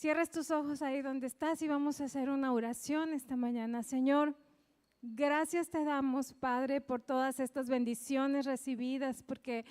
cierres tus ojos ahí donde estás y vamos a hacer una oración esta mañana. Señor, gracias te damos, Padre, por todas estas bendiciones recibidas, porque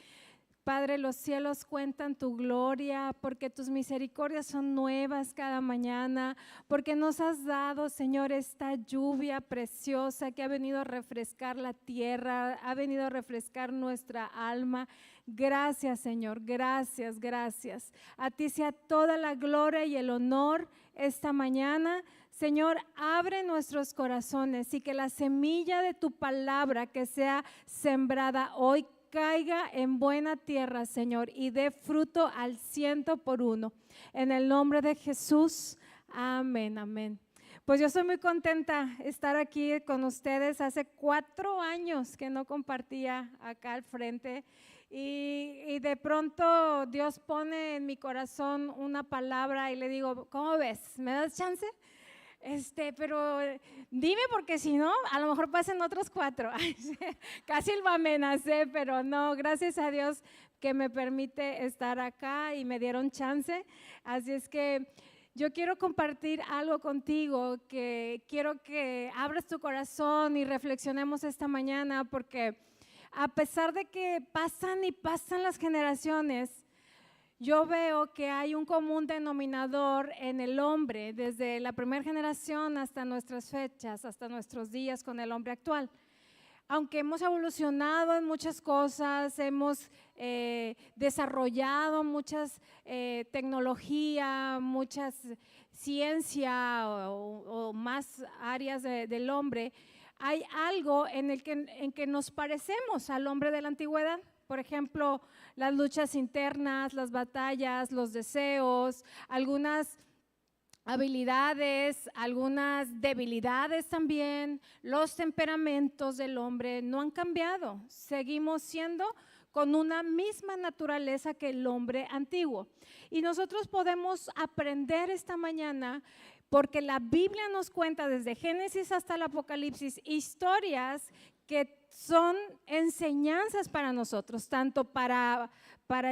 Padre, los cielos cuentan tu gloria, porque tus misericordias son nuevas cada mañana, porque nos has dado, Señor, esta lluvia preciosa que ha venido a refrescar la tierra, ha venido a refrescar nuestra alma. Gracias, Señor, gracias, gracias. A ti sea toda la gloria y el honor esta mañana. Señor, abre nuestros corazones y que la semilla de tu palabra que sea sembrada hoy caiga en buena tierra, Señor, y dé fruto al 100%. En el nombre de Jesús, amén, amén. Pues yo estoy muy contenta de estar aquí con ustedes. Hace 4 años que no compartía acá al frente y de pronto Dios pone en mi corazón una palabra y le digo, ¿cómo ves? ¿Me das chance? Pero dime, porque si no, a lo mejor pasen otros 4. Casi lo amenacé, pero no, gracias a Dios que me permite estar acá y me dieron chance. Así es que yo quiero compartir algo contigo, que quiero que abras tu corazón y reflexionemos esta mañana, porque a pesar de que pasan y pasan las generaciones, yo veo que hay un común denominador en el hombre, desde la primera generación hasta nuestras fechas, hasta nuestros días con el hombre actual. Aunque hemos evolucionado en muchas cosas, hemos desarrollado muchas tecnología, muchas ciencia o más áreas del hombre, hay algo en que nos parecemos al hombre de la antigüedad. Por ejemplo, las luchas internas, las batallas, los deseos, algunas habilidades, algunas debilidades también, los temperamentos del hombre no han cambiado. Seguimos siendo con una misma naturaleza que el hombre antiguo. Y nosotros podemos aprender esta mañana, porque la Biblia nos cuenta desde Génesis hasta el Apocalipsis historias que son enseñanzas para nosotros, tanto para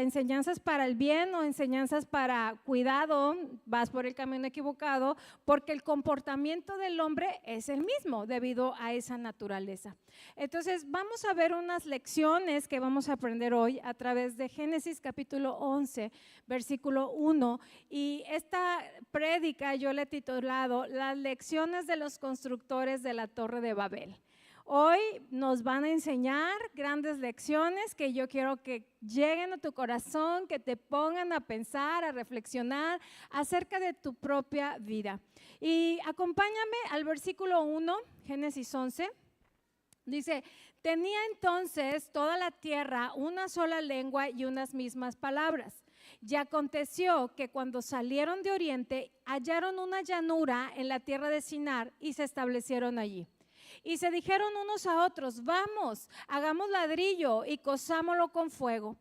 enseñanzas para el bien o enseñanzas para cuidado, vas por el camino equivocado, porque el comportamiento del hombre es el mismo debido a esa naturaleza. Entonces vamos a ver unas lecciones que vamos a aprender hoy a través de Génesis capítulo 11, versículo 1, y esta prédica yo le he titulado Las lecciones de los constructores de la Torre de Babel. Hoy nos van a enseñar grandes lecciones que yo quiero que lleguen a tu corazón, que te pongan a pensar, a reflexionar acerca de tu propia vida. Y acompáñame al versículo 1, Génesis 11. Dice, tenía entonces toda la tierra una sola lengua y unas mismas palabras. Y aconteció que cuando salieron de oriente, hallaron una llanura en la tierra de Sinar y se establecieron allí. Y se dijeron unos a otros, vamos, hagamos ladrillo y cozámoslo con fuego.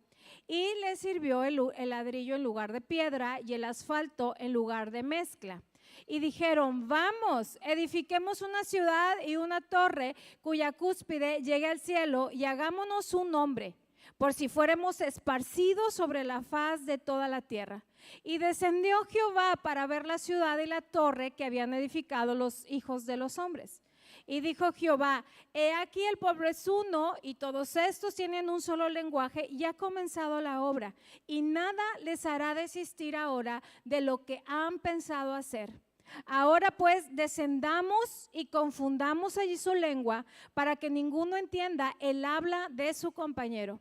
Y les sirvió el ladrillo en lugar de piedra y el asfalto en lugar de mezcla. Y dijeron, vamos, edifiquemos una ciudad y una torre cuya cúspide llegue al cielo y hagámonos un nombre, por si fuéramos esparcidos sobre la faz de toda la tierra. Y descendió Jehová para ver la ciudad y la torre que habían edificado los hijos de los hombres. Y dijo Jehová, he aquí el pueblo es uno y todos estos tienen un solo lenguaje y ha comenzado la obra. Y nada les hará desistir ahora de lo que han pensado hacer. Ahora pues descendamos y confundamos allí su lengua para que ninguno entienda el habla de su compañero.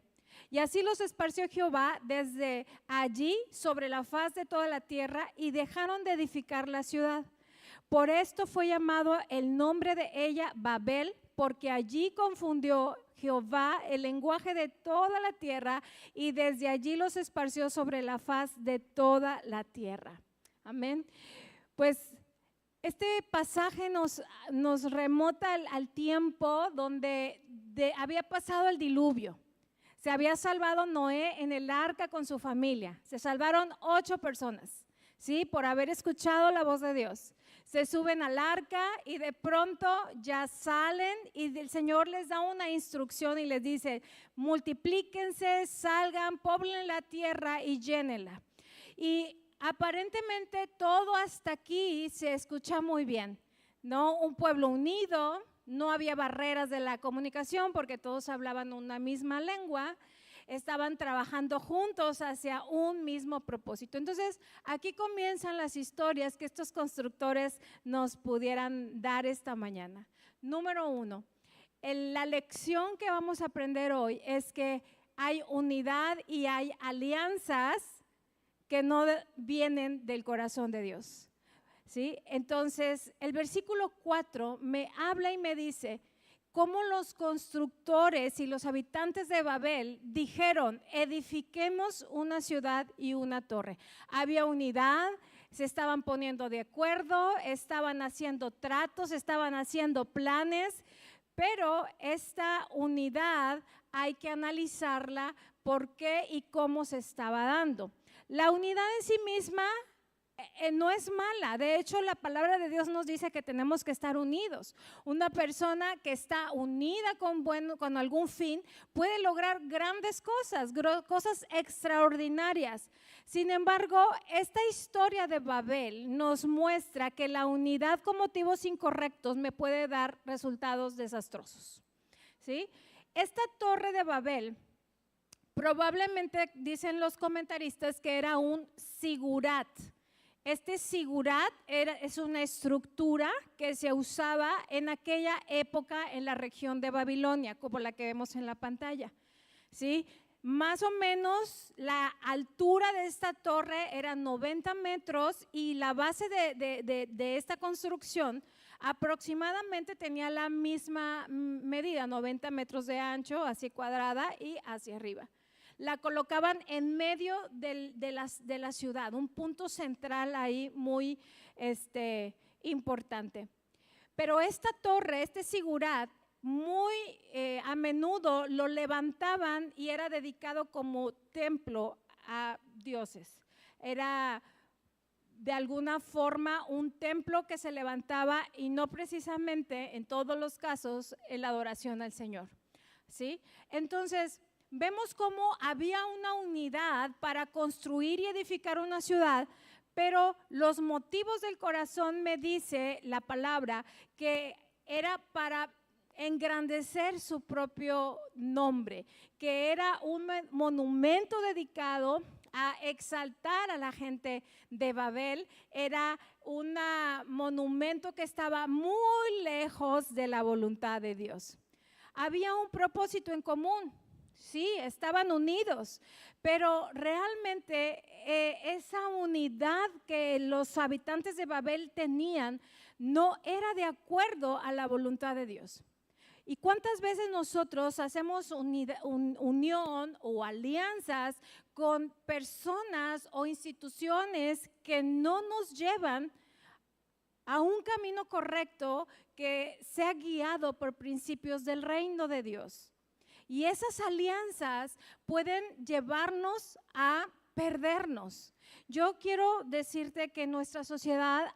Y así los esparció Jehová desde allí sobre la faz de toda la tierra y dejaron de edificar la ciudad. Por esto fue llamado el nombre de ella Babel, porque allí confundió Jehová el lenguaje de toda la tierra y desde allí los esparció sobre la faz de toda la tierra. Amén. Pues este pasaje nos remota al tiempo donde había pasado el diluvio. Se había salvado Noé en el arca con su familia. Se salvaron 8 personas, ¿sí? Por haber escuchado la voz de Dios. Se suben al arca y de pronto ya salen y el Señor les da una instrucción y les dice, multiplíquense, salgan, poblen la tierra y llénenla. Y aparentemente todo hasta aquí se escucha muy bien, ¿no? Un pueblo unido, no había barreras de la comunicación porque todos hablaban una misma lengua, estaban trabajando juntos hacia un mismo propósito. Entonces, aquí comienzan las historias que estos constructores nos pudieran dar esta mañana. Número 1, la lección que vamos a aprender hoy es que hay unidad y hay alianzas que no vienen del corazón de Dios, ¿sí? Entonces, el versículo 4 me habla y me dice cómo los constructores y los habitantes de Babel dijeron, edifiquemos una ciudad y una torre. Había unidad, se estaban poniendo de acuerdo, estaban haciendo tratos, estaban haciendo planes, pero esta unidad hay que analizarla por qué y cómo se estaba dando. La unidad en sí misma no es mala, de hecho la palabra de Dios nos dice que tenemos que estar unidos. Una persona que está unida con algún fin puede lograr grandes cosas, cosas extraordinarias. Sin embargo, esta historia de Babel nos muestra que la unidad con motivos incorrectos me puede dar resultados desastrosos, ¿sí? Esta torre de Babel probablemente dicen los comentaristas que era un sigurat. Este sigurat es una estructura que se usaba en aquella época en la región de Babilonia, como la que vemos en la pantalla, ¿sí? Más o menos la altura de esta torre era 90 metros y la base de esta construcción aproximadamente tenía la misma medida, 90 metros de ancho, así cuadrada y hacia arriba. La colocaban en medio de la ciudad, un punto central ahí muy importante. Pero esta torre, este sigurat, muy a menudo lo levantaban y era dedicado como templo a dioses. Era de alguna forma un templo que se levantaba y no precisamente en todos los casos en la adoración al Señor, ¿sí? Entonces, vemos cómo había una unidad para construir y edificar una ciudad, pero los motivos del corazón me dice la palabra que era para engrandecer su propio nombre, que era un monumento dedicado a exaltar a la gente de Babel, era un monumento que estaba muy lejos de la voluntad de Dios. Había un propósito en común. Sí, estaban unidos, pero realmente esa unidad que los habitantes de Babel tenían no era de acuerdo a la voluntad de Dios. ¿Y cuántas veces nosotros hacemos unión o alianzas con personas o instituciones que no nos llevan a un camino correcto que sea guiado por principios del reino de Dios? Y esas alianzas pueden llevarnos a perdernos. Yo quiero decirte que en nuestra sociedad,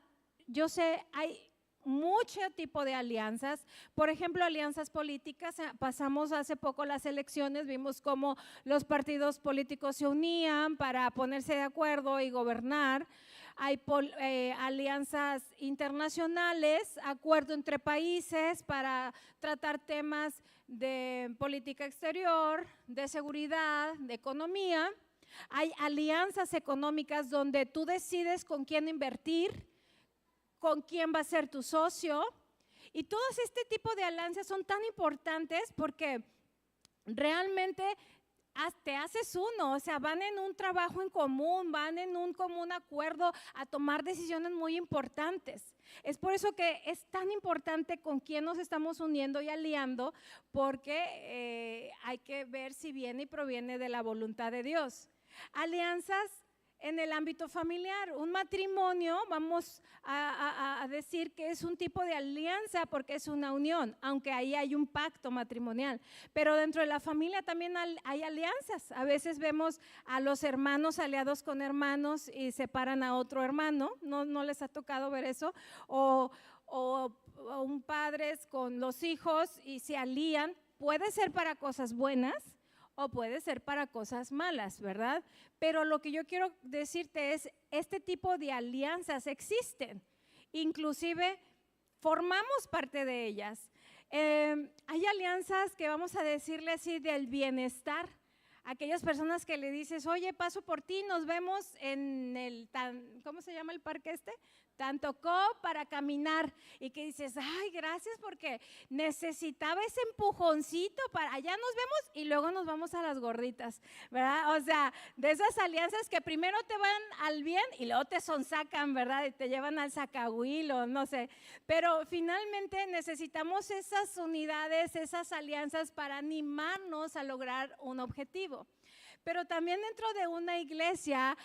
yo sé, hay mucho tipo de alianzas. Por ejemplo, alianzas políticas. Pasamos hace poco las elecciones, vimos cómo los partidos políticos se unían para ponerse de acuerdo y gobernar. Hay alianzas internacionales, acuerdo entre países para tratar temas de política exterior, de seguridad, de economía. Hay alianzas económicas donde tú decides con quién invertir, con quién va a ser tu socio. Y todos este tipo de alianzas son tan importantes porque realmente te haces uno, o sea, van en un trabajo en común, van en un común acuerdo a tomar decisiones muy importantes. Es por eso que es tan importante con quién nos estamos uniendo y aliando, porque hay que ver si viene y proviene de la voluntad de Dios. Alianzas en el ámbito familiar, un matrimonio, vamos a decir que es un tipo de alianza porque es una unión, aunque ahí hay un pacto matrimonial, pero dentro de la familia también hay alianzas. A veces vemos a los hermanos aliados con hermanos y separan a otro hermano, ¿no les ha tocado ver eso? O un padres con los hijos y se alían, puede ser para cosas buenas o puede ser para cosas malas, ¿verdad? Pero lo que yo quiero decirte es, este tipo de alianzas existen, inclusive formamos parte de ellas. Hay alianzas que vamos a decirle así del bienestar. Aquellas personas que le dices, oye, paso por ti, nos vemos en el, ¿cómo se llama el parque este? Tantocó para caminar, y que dices, ay, gracias porque necesitaba ese empujoncito para allá nos vemos y luego nos vamos a las gorditas, ¿verdad? O sea, de esas alianzas que primero te van al bien y luego te sonsacan, ¿verdad? Y te llevan al zacahuilo, no sé, pero finalmente necesitamos esas unidades, esas alianzas para animarnos a lograr un objetivo. Pero también dentro de una iglesia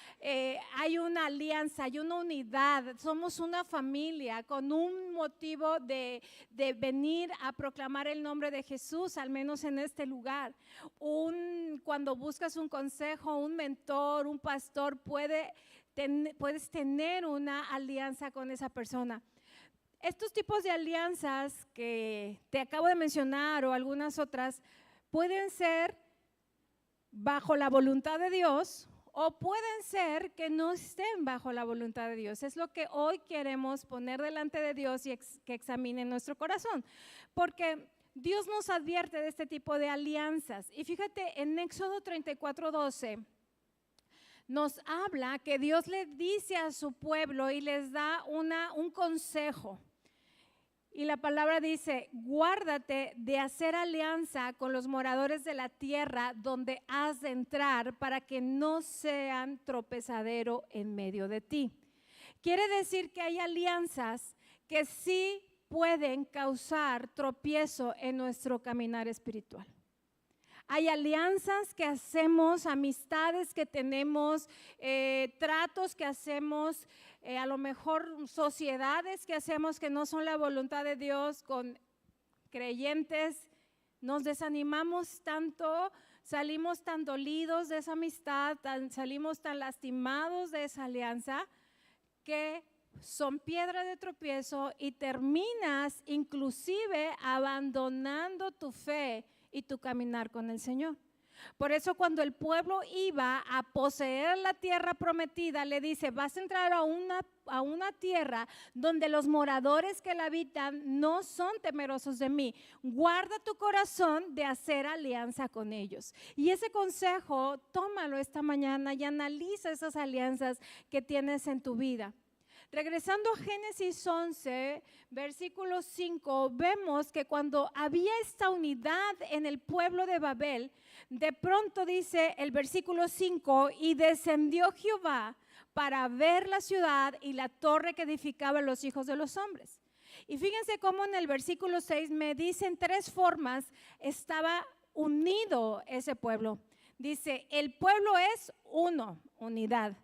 hay una alianza, hay una unidad, somos una familia con un motivo de venir a proclamar el nombre de Jesús, al menos en este lugar. Cuando buscas un consejo, un mentor, un pastor, puedes tener una alianza con esa persona. Estos tipos de alianzas que te acabo de mencionar o algunas otras pueden ser bajo la voluntad de Dios o pueden ser que no estén bajo la voluntad de Dios. Es lo que hoy queremos poner delante de Dios y que examine nuestro corazón, porque Dios nos advierte de este tipo de alianzas. Y fíjate, en Éxodo 34:12 nos habla que Dios le dice a su pueblo y les da un consejo. Y la palabra dice, guárdate de hacer alianza con los moradores de la tierra donde has de entrar para que no sean tropezadero en medio de ti. Quiere decir que hay alianzas que sí pueden causar tropiezo en nuestro caminar espiritual. Hay alianzas que hacemos, amistades que tenemos, tratos que hacemos, a lo mejor sociedades que hacemos que no son la voluntad de Dios con creyentes. Nos desanimamos tanto, salimos tan dolidos de esa amistad, salimos tan lastimados de esa alianza que son piedra de tropiezo y terminas inclusive abandonando tu fe y tu caminar con el Señor. Por eso cuando el pueblo iba a poseer la tierra prometida, le dice, vas a entrar a una tierra donde los moradores que la habitan no son temerosos de mí. Guarda tu corazón de hacer alianza con ellos. Y ese consejo, tómalo esta mañana y analiza esas alianzas que tienes en tu vida. Regresando a Génesis 11, versículo 5, vemos que cuando había esta unidad en el pueblo de Babel, de pronto dice el versículo 5, y descendió Jehová para ver la ciudad y la torre que edificaban los hijos de los hombres. Y fíjense cómo en el versículo 6 me dicen tres formas estaba unido ese pueblo. Dice, el pueblo es uno, unidad.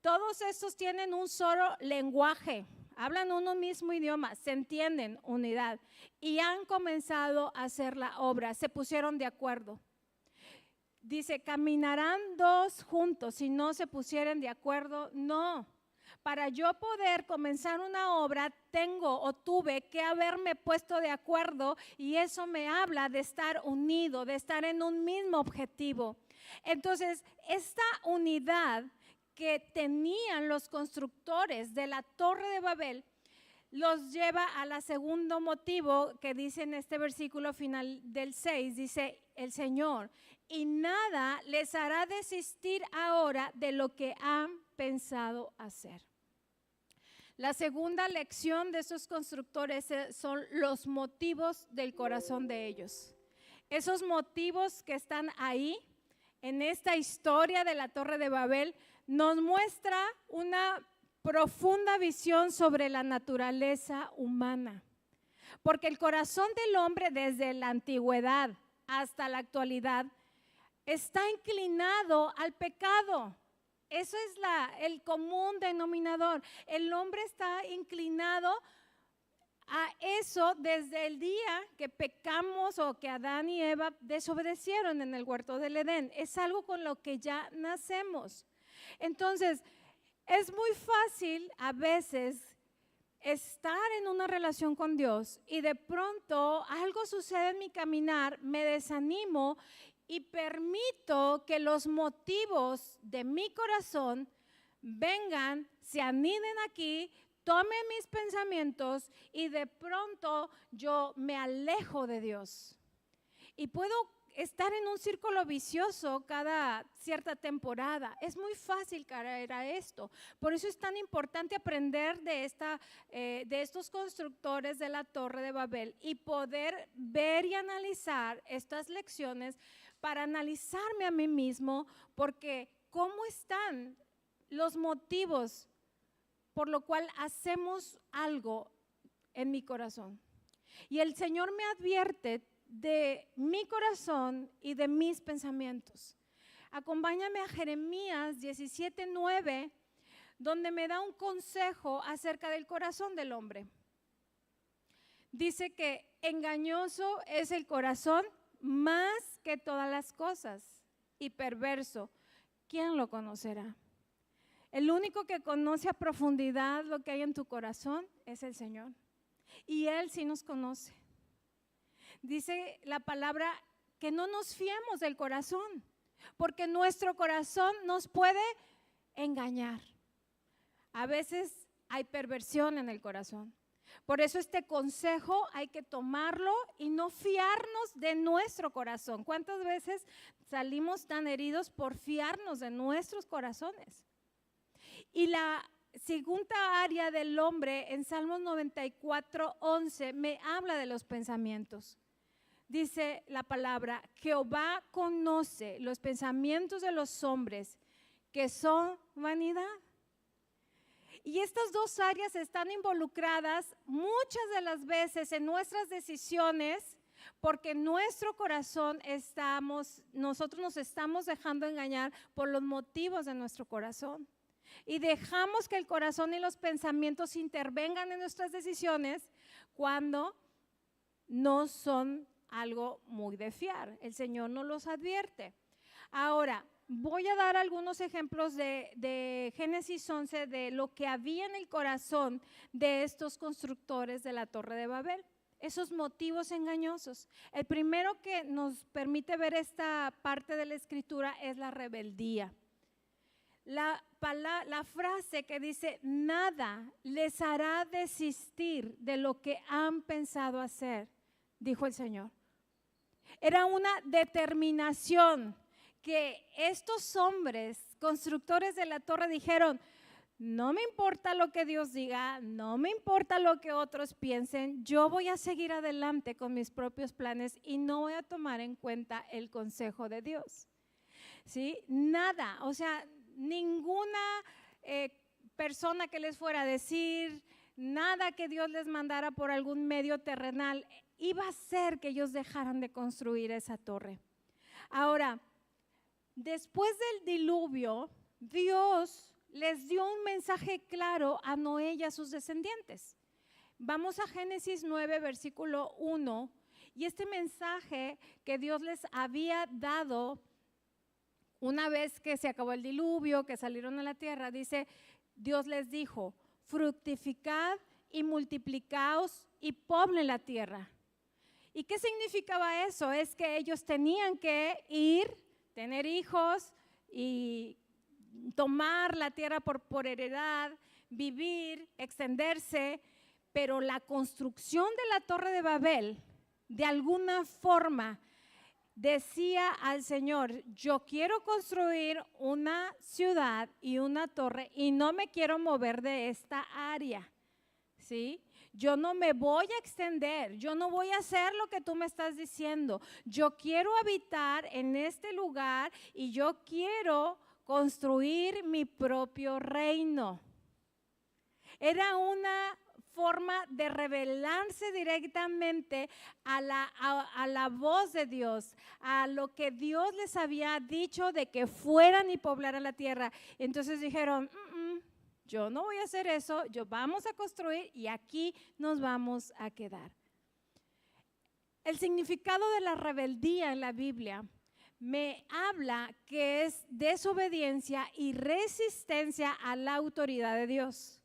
Todos estos tienen un solo lenguaje, hablan un mismo idioma, se entienden, unidad, y han comenzado a hacer la obra, se pusieron de acuerdo. Dice, caminarán dos juntos, si no se pusieran de acuerdo, no. Para yo poder comenzar una obra, tuve que haberme puesto de acuerdo, y eso me habla de estar unido, de estar en un mismo objetivo. Entonces, esta unidad que tenían los constructores de la Torre de Babel los lleva a la segundo motivo que dice en este versículo final del 6, dice el Señor, y nada les hará desistir ahora de lo que han pensado hacer. La segunda lección de esos constructores son los motivos del corazón de ellos. Esos motivos que están ahí en esta historia de la Torre de Babel nos muestra una profunda visión sobre la naturaleza humana, porque el corazón del hombre desde la antigüedad hasta la actualidad está inclinado al pecado. Eso es el común denominador. El hombre está inclinado a eso desde el día que pecamos o que Adán y Eva desobedecieron en el huerto del Edén. Es algo con lo que ya nacemos. Entonces, es muy fácil a veces estar en una relación con Dios y de pronto algo sucede en mi caminar, me desanimo y permito que los motivos de mi corazón vengan, se aniden aquí, tomen mis pensamientos y de pronto yo me alejo de Dios. Y puedo estar en un círculo vicioso cada cierta temporada. Es muy fácil caer a esto. Por eso es tan importante aprender de estos constructores de la Torre de Babel y poder ver y analizar estas lecciones para analizarme a mí mismo, porque ¿cómo están los motivos por lo cual hacemos algo en mi corazón? Y el Señor me advierte de mi corazón y de mis pensamientos. Acompáñame a Jeremías 17:9, donde me da un consejo acerca del corazón del hombre. Dice que engañoso es el corazón más que todas las cosas y perverso. ¿Quién lo conocerá? El único que conoce a profundidad lo que hay en tu corazón es el Señor. Y Él sí nos conoce. Dice la palabra que no nos fiemos del corazón, porque nuestro corazón nos puede engañar. A veces hay perversión en el corazón. Por eso este consejo hay que tomarlo y no fiarnos de nuestro corazón. ¿Cuántas veces salimos tan heridos por fiarnos de nuestros corazones? Y la segunda área del hombre en Salmos 94:11 me habla de los pensamientos. Dice la palabra: Jehová conoce los pensamientos de los hombres, que son vanidad. Y estas dos áreas están involucradas muchas de las veces en nuestras decisiones, porque en nuestro corazón nosotros nos estamos dejando engañar por los motivos de nuestro corazón. Y dejamos que el corazón y los pensamientos intervengan en nuestras decisiones cuando no son algo muy de fiar. El Señor nos los advierte. Ahora, voy a dar algunos ejemplos de Génesis 11 de lo que había en el corazón de estos constructores de la Torre de Babel, esos motivos engañosos. El primero que nos permite ver esta parte de la escritura es la rebeldía. La frase que dice: nada les hará desistir de lo que han pensado hacer, dijo el Señor. Era una determinación que estos hombres, constructores de la torre, dijeron: no me importa lo que Dios diga, no me importa lo que otros piensen, yo voy a seguir adelante con mis propios planes y no voy a tomar en cuenta el consejo de Dios. ¿Sí? Nada, o sea, ninguna persona que les fuera a decir, nada que Dios les mandara por algún medio terrenal, iba a hacer que ellos dejaran de construir esa torre. Ahora, después del diluvio, Dios les dio un mensaje claro a Noé y a sus descendientes. Vamos a Génesis 9, versículo 1, y este mensaje que Dios les había dado una vez que se acabó el diluvio, que salieron a la tierra, dice: Dios les dijo: fructificad y multiplicaos y poblen la tierra. ¿Y qué significaba eso? Es que ellos tenían que ir, tener hijos y tomar la tierra por heredad, vivir, extenderse, pero la construcción de la Torre de Babel, de alguna forma, decía al Señor: yo quiero construir una ciudad y una torre y no me quiero mover de esta área, ¿sí? Yo no me voy a extender, yo no voy a hacer lo que tú me estás diciendo. Yo quiero habitar en este lugar y yo quiero construir mi propio reino. Era una forma de rebelarse directamente a la voz de Dios, a lo que Dios les había dicho de que fueran y poblaran la tierra. Entonces dijeron: yo no voy a hacer eso, vamos a construir y aquí nos vamos a quedar. El significado de la rebeldía en la Biblia me habla que es desobediencia y resistencia a la autoridad de Dios.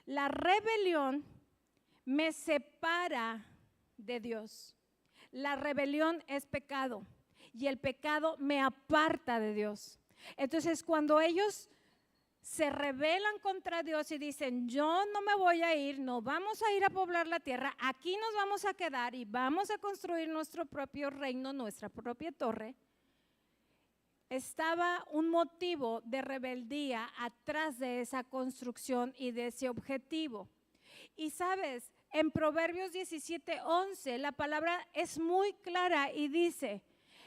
La rebelión me separa de Dios. La rebelión es pecado. y el pecado me aparta de Dios. Entonces, cuando ellos se rebelan contra Dios y dicen, yo no me voy a ir, no vamos a ir a poblar la tierra, aquí nos vamos a quedar y vamos a construir nuestro propio reino, nuestra propia torre, estaba un motivo de rebeldía atrás de esa construcción y de ese objetivo. Y sabes, en Proverbios 17:11 la palabra es muy clara y dice,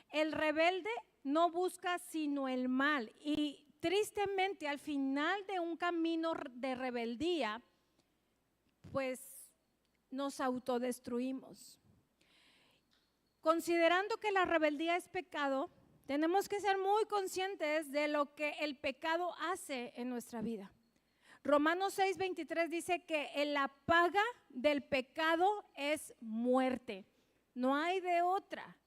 el rebelde no busca sino el mal. Y tristemente al final de un camino de rebeldía, pues nos autodestruimos. Considerando que la rebeldía es pecado, tenemos que ser muy conscientes de lo que el pecado hace en nuestra vida. Romanos 6:23 dice que la paga del pecado es muerte. No hay de otra.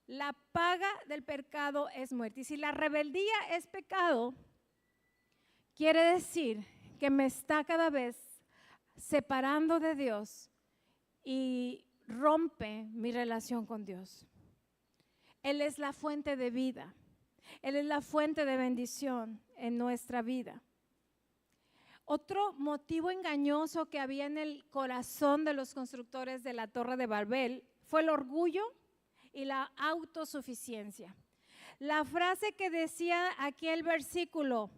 La paga del pecado es muerte. Y si la rebeldía es pecado, quiere decir que me está cada vez separando de Dios y rompe mi relación con Dios. Él es la fuente de vida. Él es la fuente de bendición en nuestra vida. Otro motivo engañoso que había en el corazón de los constructores de la Torre de Babel fue el orgullo y la autosuficiencia. La frase que decía aquí el versículo,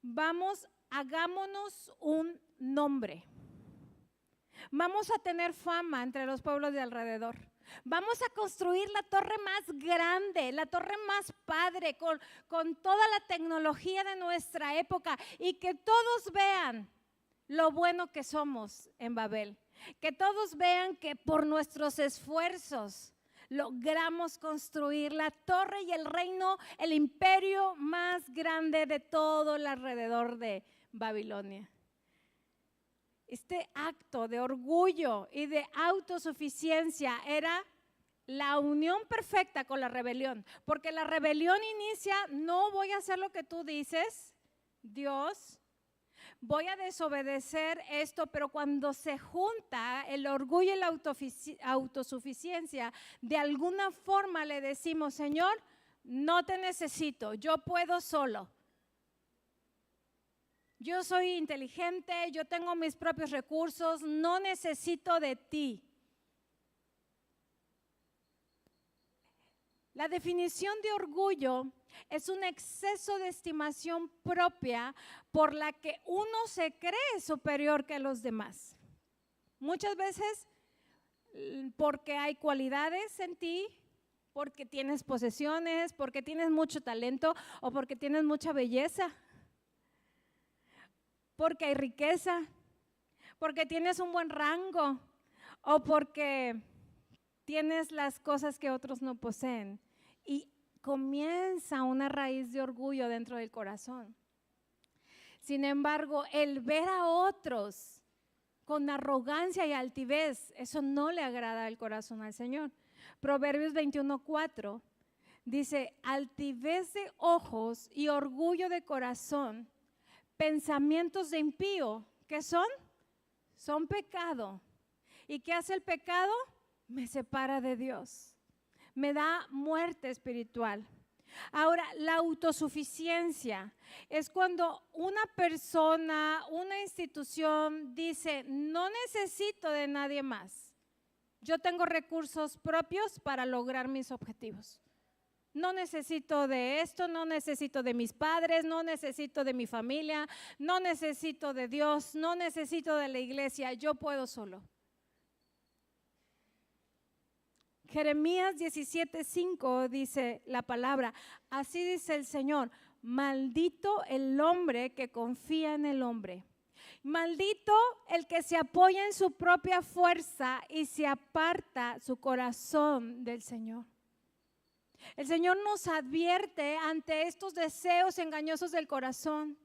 vamos, hagámonos un nombre. Vamos a tener fama entre los pueblos de alrededor. Vamos a construir la torre más grande, la torre más padre, con toda la tecnología de nuestra época y que todos vean lo bueno que somos en Babel. Que todos vean que por nuestros esfuerzos logramos construir la torre y el reino, el imperio más grande de todo el alrededor de Babilonia. Este acto de orgullo y de autosuficiencia era la unión perfecta con la rebelión, porque la rebelión inicia, no voy a hacer lo que tú dices, Dios, voy a desobedecer esto, pero cuando se junta el orgullo y la autosuficiencia, de alguna forma le decimos, Señor, no te necesito, yo puedo solo. Yo soy inteligente, yo tengo mis propios recursos, no necesito de ti. La definición de orgullo es un exceso de estimación propia por la que uno se cree superior que los demás. Muchas veces porque hay cualidades en ti, porque tienes posesiones, porque tienes mucho talento o porque tienes mucha belleza. Porque hay riqueza, porque tienes un buen rango o porque tienes las cosas que otros no poseen. Y comienza una raíz de orgullo dentro del corazón. Sin embargo, el ver a otros con arrogancia y altivez, eso no le agrada al corazón al Señor. Proverbios 21:4 dice, altivez de ojos y orgullo de corazón, pensamientos de impío, ¿qué son? Son pecado. ¿Y qué hace el pecado? Me separa de Dios, me da muerte espiritual. Ahora, la autosuficiencia es cuando una persona, una institución dice, no necesito de nadie más. Yo tengo recursos propios para lograr mis objetivos. No necesito de esto, no necesito de mis padres, no necesito de mi familia, no necesito de Dios, no necesito de la iglesia, yo puedo solo. Jeremías 17:5 dice la palabra, así dice el Señor, maldito el hombre que confía en el hombre. Maldito el que se apoya en su propia fuerza y se aparta su corazón del Señor. El Señor nos advierte ante estos deseos engañosos del corazón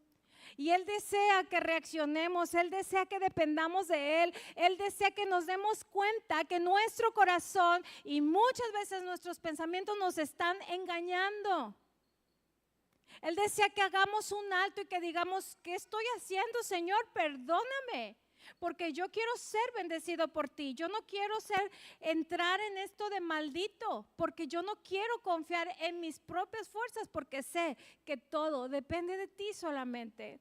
y Él desea que reaccionemos, Él desea que dependamos de Él, Él desea que nos demos cuenta que nuestro corazón y muchas veces nuestros pensamientos nos están engañando. Él desea que hagamos un alto y que digamos, ¿qué estoy haciendo, Señor? Perdóname. porque yo quiero ser bendecido por ti. Yo no quiero entrar en esto de maldito, porque yo no quiero confiar en mis propias fuerzas, porque sé que todo depende de ti solamente.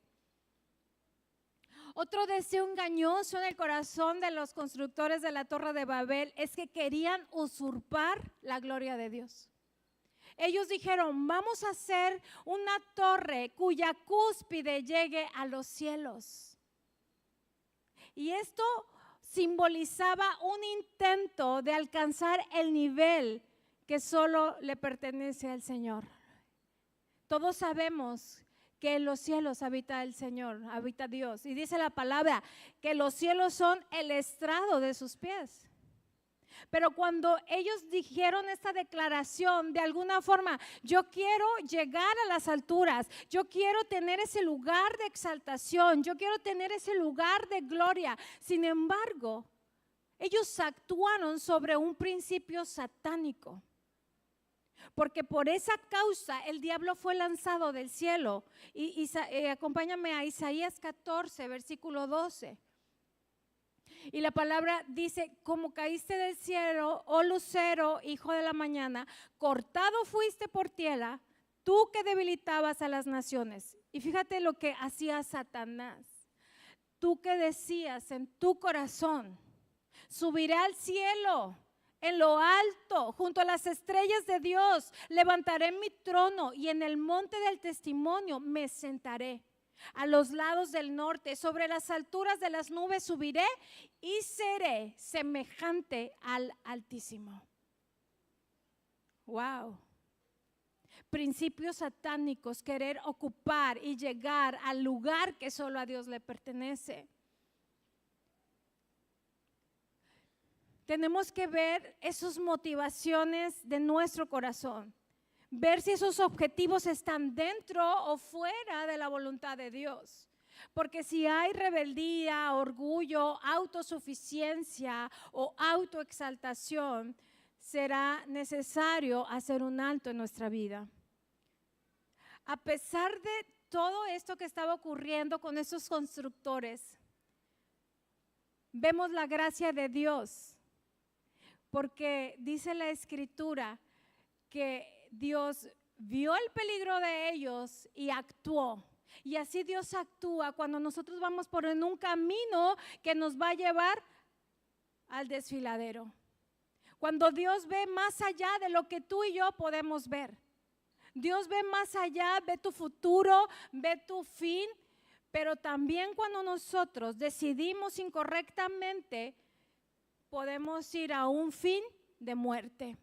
Otro deseo engañoso en el corazón de los constructores de la Torre de Babel es que querían usurpar la gloria de Dios. Ellos dijeron, vamos a hacer una torre cuya cúspide llegue a los cielos. Y esto simbolizaba un intento de alcanzar el nivel que solo le pertenece al Señor. Todos sabemos que en los cielos habita el Señor, habita Dios. Y dice la palabra que los cielos son el estrado de sus pies. Pero cuando ellos dijeron esta declaración, de alguna forma, yo quiero llegar a las alturas, yo quiero tener ese lugar de exaltación, yo quiero tener ese lugar de gloria. Sin embargo, ellos actuaron sobre un principio satánico. Porque por esa causa el diablo fue lanzado del cielo. Y acompáñame a Isaías 14, versículo 12. Y la palabra dice, como caíste del cielo, oh lucero, hijo de la mañana, cortado fuiste por tierra, tú que debilitabas a las naciones. Y fíjate lo que hacía Satanás. Tú que decías en tu corazón, subiré al cielo, en lo alto, junto a las estrellas de Dios, levantaré mi trono y en el monte del testimonio me sentaré. A los lados del norte, sobre las alturas de las nubes subiré y seré semejante al Altísimo. Wow. Principios satánicos, querer ocupar y llegar al lugar que solo a Dios le pertenece. Tenemos que ver esas motivaciones de nuestro corazón. Ver si esos objetivos están dentro o fuera de la voluntad de Dios. Porque si hay rebeldía, orgullo, autosuficiencia o autoexaltación, será necesario hacer un alto en nuestra vida. A pesar de todo esto que estaba ocurriendo con esos constructores, vemos la gracia de Dios. Porque dice la Escritura que Dios vio el peligro de ellos y actuó. Y así Dios actúa cuando nosotros vamos por en un camino que nos va a llevar al desfiladero. Cuando Dios ve más allá de lo que tú y yo podemos ver. Dios ve más allá, ve tu futuro, ve tu fin. Pero también cuando nosotros decidimos incorrectamente, podemos ir a un fin de muerte.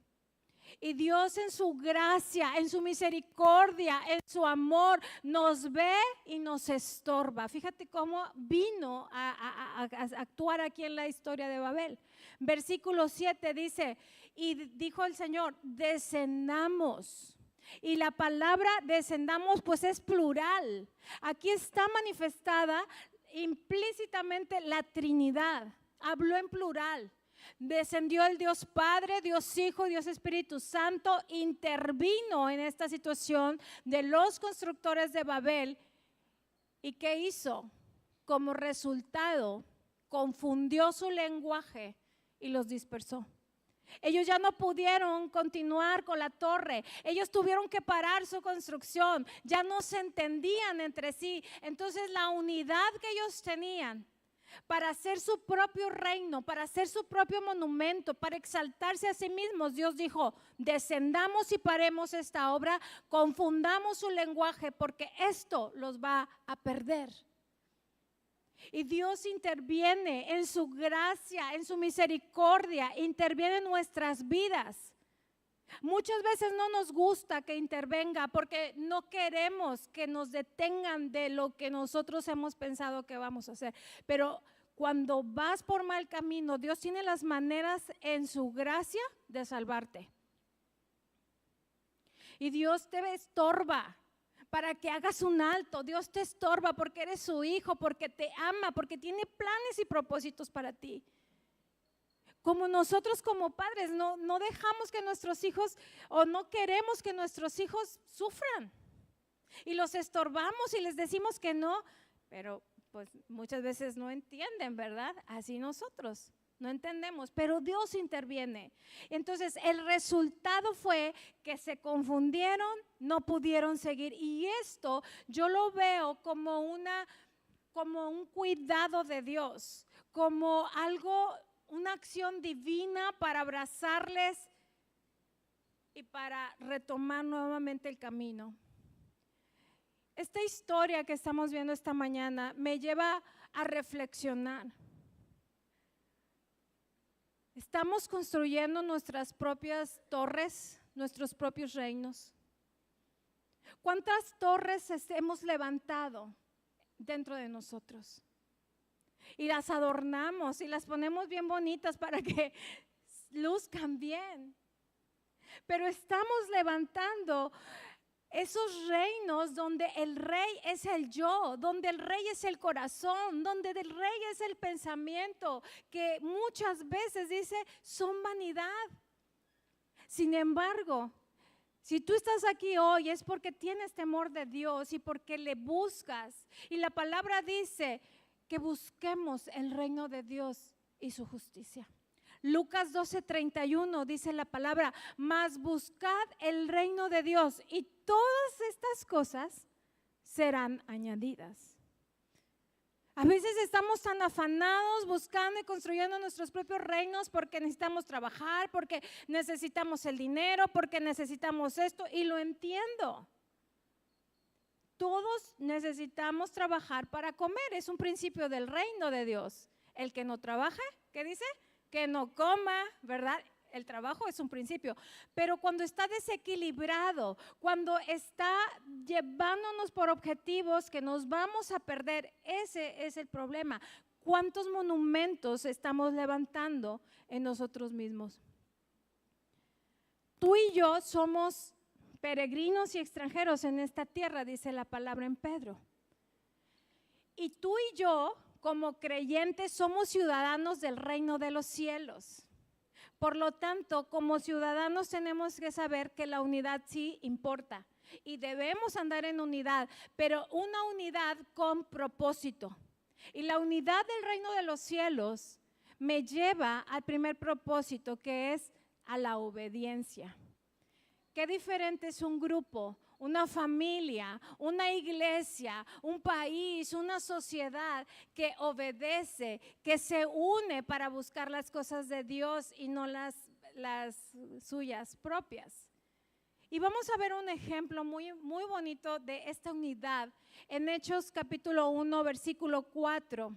Y Dios en su gracia, en su misericordia, en su amor, nos ve y nos estorba. Fíjate cómo vino a actuar aquí en la historia de Babel. Versículo 7 dice, y dijo el Señor, descendamos. Y la palabra descendamos pues es plural. Aquí está manifestada implícitamente la Trinidad. Habló en plural. Descendió el Dios Padre, Dios Hijo, Dios Espíritu Santo, intervino en esta situación de los constructores de Babel. ¿Y qué hizo? Como resultado, confundió su lenguaje y los dispersó. Ellos ya no pudieron continuar con la torre, ellos tuvieron que parar su construcción, ya no se entendían entre sí. Entonces la unidad que ellos tenían para hacer su propio reino, para hacer su propio monumento, para exaltarse a sí mismos, Dios dijo, descendamos y paremos esta obra, confundamos su lenguaje porque esto los va a perder. Y Dios interviene en su gracia, en su misericordia, interviene en nuestras vidas. Muchas veces no nos gusta que intervenga porque no queremos que nos detengan de lo que nosotros hemos pensado que vamos a hacer. Pero cuando vas por mal camino, Dios tiene las maneras en su gracia de salvarte. Y Dios te estorba para que hagas un alto. Dios te estorba porque eres su hijo, porque te ama, porque tiene planes y propósitos para ti. Como nosotros como padres no dejamos que nuestros hijos o no queremos que nuestros hijos sufran y los estorbamos y les decimos que no, pero pues muchas veces no entienden, ¿verdad? Así nosotros no entendemos, pero Dios interviene. Entonces el resultado fue que se confundieron, no pudieron seguir, y esto yo lo veo como un cuidado de Dios, como algo, una acción divina para abrazarles y para retomar nuevamente el camino. Esta historia que estamos viendo esta mañana me lleva a reflexionar. ¿Estamos construyendo nuestras propias torres, nuestros propios reinos? ¿Cuántas torres hemos levantado dentro de nosotros? Y las adornamos y las ponemos bien bonitas para que luzcan bien. Pero estamos levantando esos reinos donde el rey es el yo, donde el rey es el corazón, donde el rey es el pensamiento, que muchas veces dice son vanidad. Sin embargo, si tú estás aquí hoy es porque tienes temor de Dios y porque le buscas. Y la palabra dice que busquemos el reino de Dios y su justicia. Lucas 12:31 dice la palabra, mas buscad el reino de Dios y todas estas cosas serán añadidas. A veces estamos tan afanados buscando y construyendo nuestros propios reinos porque necesitamos trabajar, porque necesitamos el dinero, porque necesitamos esto, y lo entiendo. Todos necesitamos trabajar para comer, es un principio del reino de Dios. El que no trabaje, ¿qué dice? Que no coma, ¿verdad? El trabajo es un principio, pero cuando está desequilibrado, cuando está llevándonos por objetivos que nos vamos a perder, ese es el problema. ¿Cuántos monumentos estamos levantando en nosotros mismos? Tú y yo somos peregrinos y extranjeros en esta tierra, dice la palabra en Pedro. Y tú y yo, como creyentes, somos ciudadanos del reino de los cielos. Por lo tanto, como ciudadanos tenemos que saber que la unidad sí importa y debemos andar en unidad, pero una unidad con propósito. Y la unidad del reino de los cielos me lleva al primer propósito, que es a la obediencia. Qué diferente es un grupo, una familia, una iglesia, un país, una sociedad que obedece, que se une para buscar las cosas de Dios y no las suyas propias. Y vamos a ver un ejemplo muy, muy bonito de esta unidad en Hechos capítulo 1, versículo 4.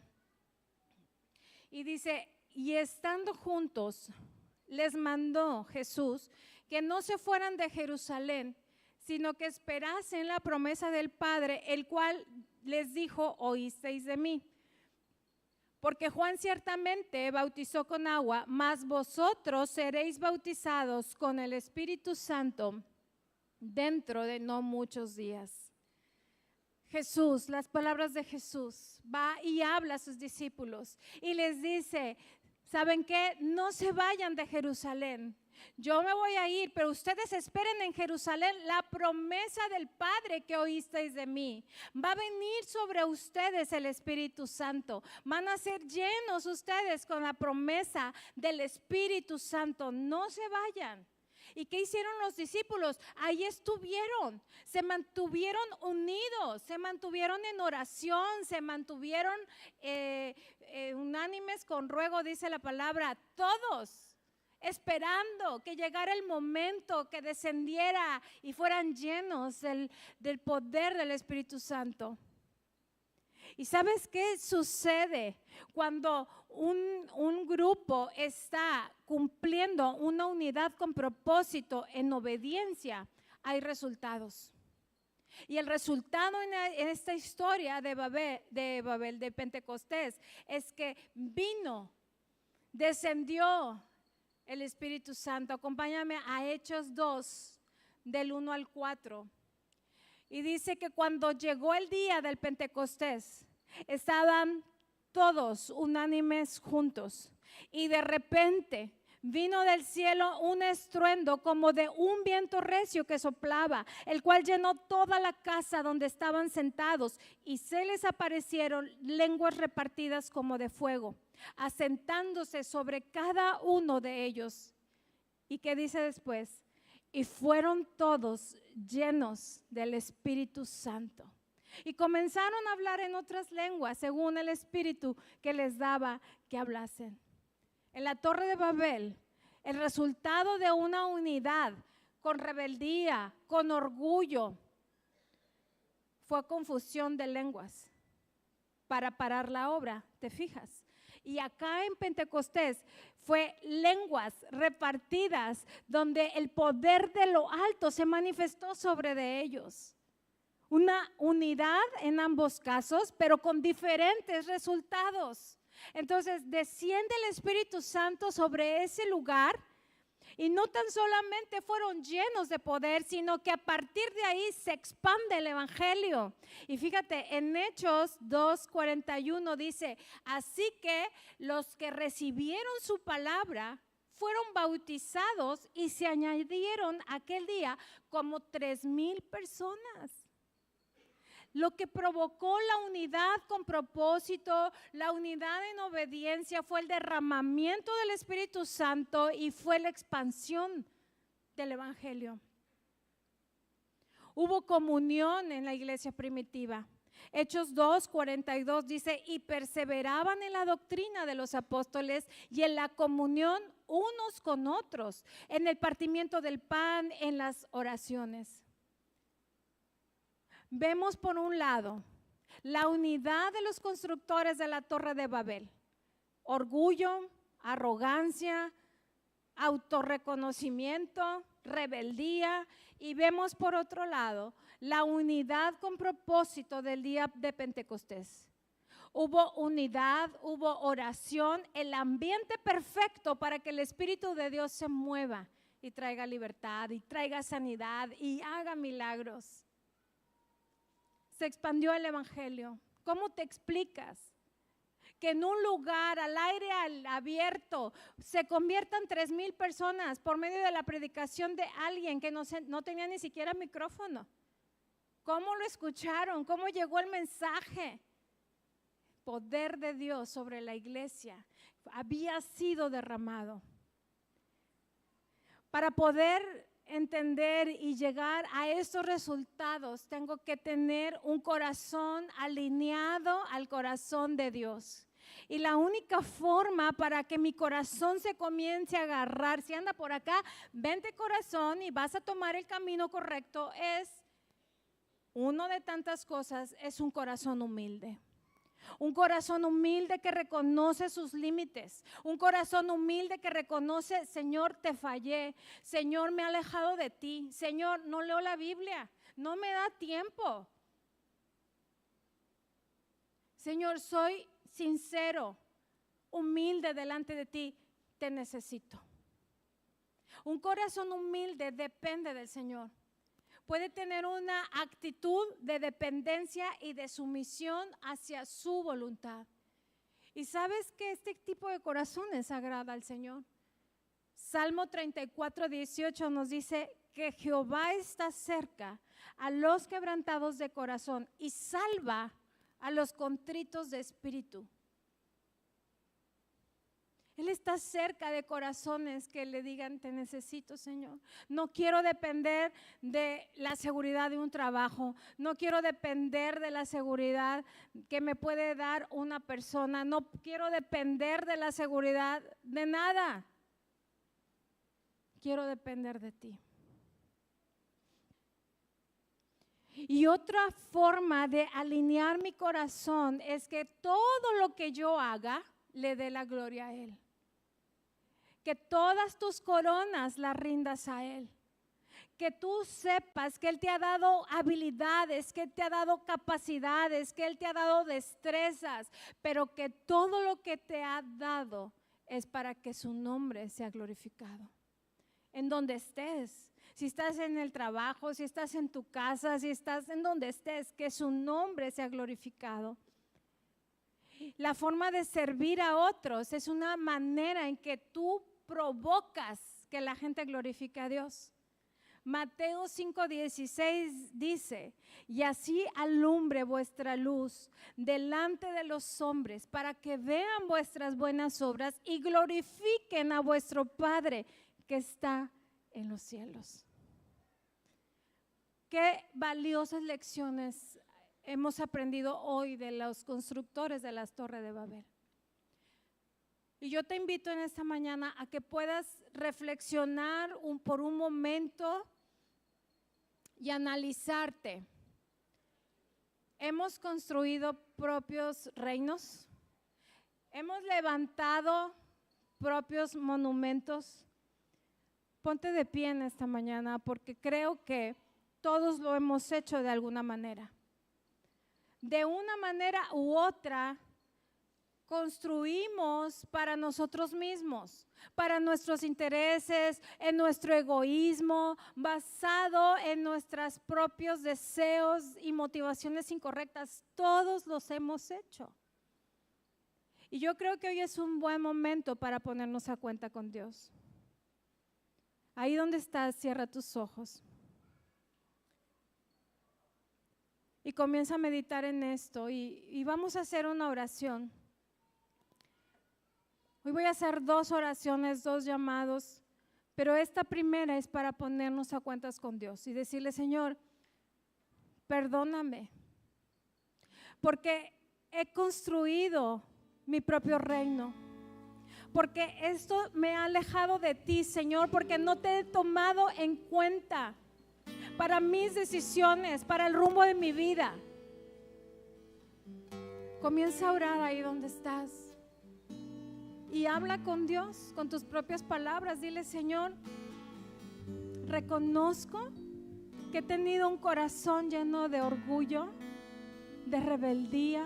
Y dice, y estando juntos, les mandó Jesús que no se fueran de Jerusalén, sino que esperasen la promesa del Padre, el cual les dijo, oísteis de mí. Porque Juan ciertamente bautizó con agua, mas vosotros seréis bautizados con el Espíritu Santo dentro de no muchos días. Jesús, las palabras de Jesús, va y habla a sus discípulos y les dice, ¿saben qué? No se vayan de Jerusalén. Yo me voy a ir, pero ustedes esperen en Jerusalén la promesa del Padre que oísteis de mí. Va a venir sobre ustedes el Espíritu Santo. Van a ser llenos ustedes con la promesa del Espíritu Santo. No se vayan. ¿Y qué hicieron los discípulos? Ahí estuvieron, se mantuvieron unidos, se mantuvieron en oración, se mantuvieron unánimes con ruego, dice la palabra, todos esperando que llegara el momento que descendiera y fueran llenos del poder del Espíritu Santo. ¿Y sabes qué sucede cuando un grupo está cumpliendo una unidad con propósito en obediencia? Hay resultados. Y el resultado en esta historia de Babel, de Pentecostés, es que descendió el Espíritu Santo. Acompáñame a Hechos 2, del 1 al 4. Y dice que cuando llegó el día del Pentecostés, estaban todos unánimes juntos. Y de repente vino del cielo un estruendo como de un viento recio que soplaba, el cual llenó toda la casa donde estaban sentados, y se les aparecieron lenguas repartidas como de fuego, asentándose sobre cada uno de ellos. ¿Y qué dice después? Y fueron todos llenos del Espíritu Santo. Y comenzaron a hablar en otras lenguas, según el Espíritu que les daba que hablasen. En la Torre de Babel, el resultado de una unidad con rebeldía, con orgullo, fue confusión de lenguas para parar la obra, ¿te fijas? Y acá en Pentecostés fue lenguas repartidas donde el poder de lo alto se manifestó sobre de ellos. Una unidad en ambos casos, pero con diferentes resultados. Entonces desciende el Espíritu Santo sobre ese lugar y no tan solamente fueron llenos de poder, sino que a partir de ahí se expande el Evangelio. Y fíjate, en Hechos 2:41 dice, así que los que recibieron su palabra fueron bautizados y se añadieron aquel día como 3,000 personas. Lo que provocó la unidad con propósito, la unidad en obediencia, fue el derramamiento del Espíritu Santo y fue la expansión del Evangelio. Hubo comunión en la iglesia primitiva. Hechos 2:42 dice, y perseveraban en la doctrina de los apóstoles y en la comunión unos con otros, en el partimiento del pan, en las oraciones. Vemos por un lado la unidad de los constructores de la Torre de Babel, orgullo, arrogancia, autorreconocimiento, rebeldía, y vemos por otro lado la unidad con propósito del día de Pentecostés. Hubo unidad, hubo oración, el ambiente perfecto para que el Espíritu de Dios se mueva y traiga libertad y traiga sanidad y haga milagros. Se expandió el Evangelio. ¿Cómo te explicas que en un lugar al aire abierto se conviertan 3,000 personas por medio de la predicación de alguien que no tenía ni siquiera micrófono? ¿Cómo lo escucharon? ¿Cómo llegó el mensaje? Poder de Dios sobre la iglesia había sido derramado. Para poder entender y llegar a estos resultados, tengo que tener un corazón alineado al corazón de Dios. Y la única forma para que mi corazón se comience a agarrar, si anda por acá, vente corazón y vas a tomar el camino correcto, es uno de tantas cosas, es un corazón humilde. Un corazón humilde que reconoce sus límites. Un corazón humilde que reconoce, Señor, te fallé. Señor, me he alejado de ti. Señor, no leo la Biblia. No me da tiempo. Señor, soy sincero, humilde delante de ti. Te necesito. Un corazón humilde depende del Señor. Puede tener una actitud de dependencia y de sumisión hacia su voluntad. Y sabes que este tipo de corazones agrada al Señor. Salmo 34:18 nos dice que Jehová está cerca a los quebrantados de corazón y salva a los contritos de espíritu. Él está cerca de corazones que le digan, te necesito, Señor. No quiero depender de la seguridad de un trabajo. No quiero depender de la seguridad que me puede dar una persona. No quiero depender de la seguridad de nada. Quiero depender de ti. Y otra forma de alinear mi corazón es que todo lo que yo haga le dé la gloria a Él. Que todas tus coronas las rindas a Él. Que tú sepas que Él te ha dado habilidades, que Él te ha dado capacidades, que Él te ha dado destrezas, pero que todo lo que te ha dado es para que su nombre sea glorificado. En donde estés, si estás en el trabajo, si estás en tu casa, si estás en donde estés, que su nombre sea glorificado. La forma de servir a otros es una manera en que tú provocas que la gente glorifique a Dios. Mateo 5:16 dice: y así alumbre vuestra luz delante de los hombres, para que vean vuestras buenas obras y glorifiquen a vuestro Padre que está en los cielos. Qué valiosas lecciones hemos aprendido hoy de los constructores de las Torres de Babel. Y yo te invito en esta mañana a que puedas reflexionar por un momento y analizarte. ¿Hemos construido propios reinos? ¿Hemos levantado propios monumentos? Ponte de pie en esta mañana, porque creo que todos lo hemos hecho de alguna manera. De una manera u otra, construimos para nosotros mismos, para nuestros intereses, en nuestro egoísmo, basado en nuestros propios deseos y motivaciones incorrectas. Todos los hemos hecho. Y yo creo que hoy es un buen momento para ponernos a cuenta con Dios. Ahí donde estás, cierra tus ojos. Y comienza a meditar en esto y vamos a hacer una oración. Hoy voy a hacer 2 oraciones, 2 llamados, pero esta primera es para ponernos a cuentas con Dios y decirle: Señor, perdóname, porque he construido mi propio reino, porque esto me ha alejado de ti, Señor, porque no te he tomado en cuenta para mis decisiones, para el rumbo de mi vida. Comienza a orar ahí donde estás. Y habla con Dios, con tus propias palabras. Dile: Señor, reconozco que he tenido un corazón lleno de orgullo, de rebeldía.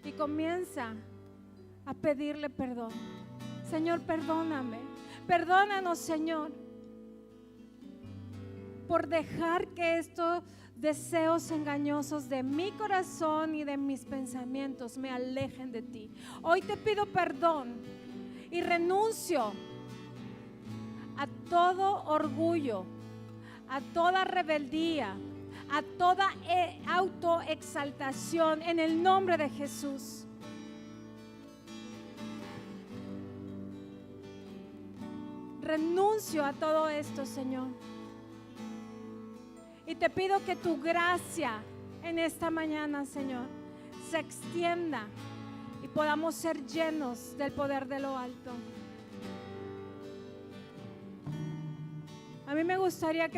Y comienza a pedirle perdón. Señor, perdóname. Perdónanos, Señor, por dejar que estos deseos engañosos de mi corazón y de mis pensamientos me alejen de ti. Hoy te pido perdón y renuncio a todo orgullo, a toda rebeldía, a toda autoexaltación en el nombre de Jesús. Renuncio a todo esto, Señor. Y te pido que tu gracia en esta mañana, Señor, se extienda y podamos ser llenos del poder de lo alto. A mí me gustaría que